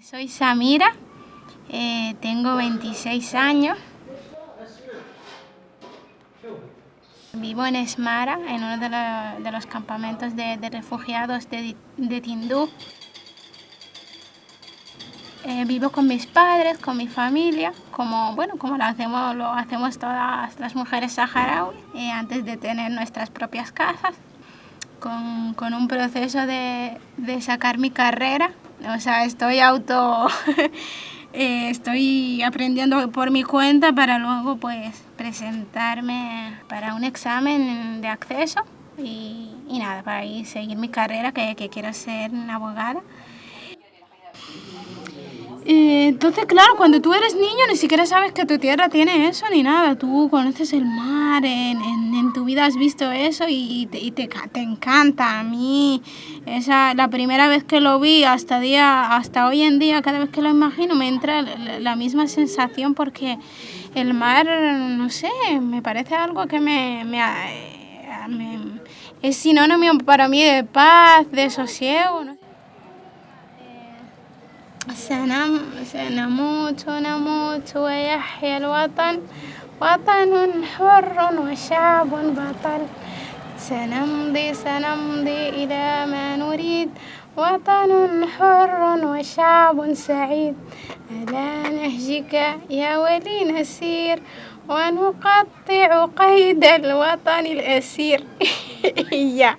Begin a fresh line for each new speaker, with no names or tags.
Soy Samira, tengo 26 años. Vivo en Esmara, en uno de los campamentos de refugiados de Tinduf. Vivo con mis padres, con mi familia, como lo hacemos todas las mujeres saharauis, antes de tener nuestras propias casas, con un proceso de sacar mi carrera. O sea, estoy aprendiendo por mi cuenta para luego pues presentarme para un examen de acceso y nada, para ir seguir mi carrera, que quiero ser una abogada. Entonces, claro, cuando tú eres niño ni siquiera sabes que tu tierra tiene eso ni nada. Tú conoces el mar, en tu vida has visto eso y te encanta. A mí, la primera vez que lo vi hasta hoy en día, cada vez que lo imagino, me entra la misma sensación porque el mar, no sé, me parece algo que es sinónimo para mí de paz, de sosiego, ¿no? سنموت ويحيا الوطن وطن حر وشعب بطل سنمضي إلى ما نريد وطن حر وشعب سعيد على نهجك يا ولي نسير ونقطع قيد الوطن الأسير. Ya.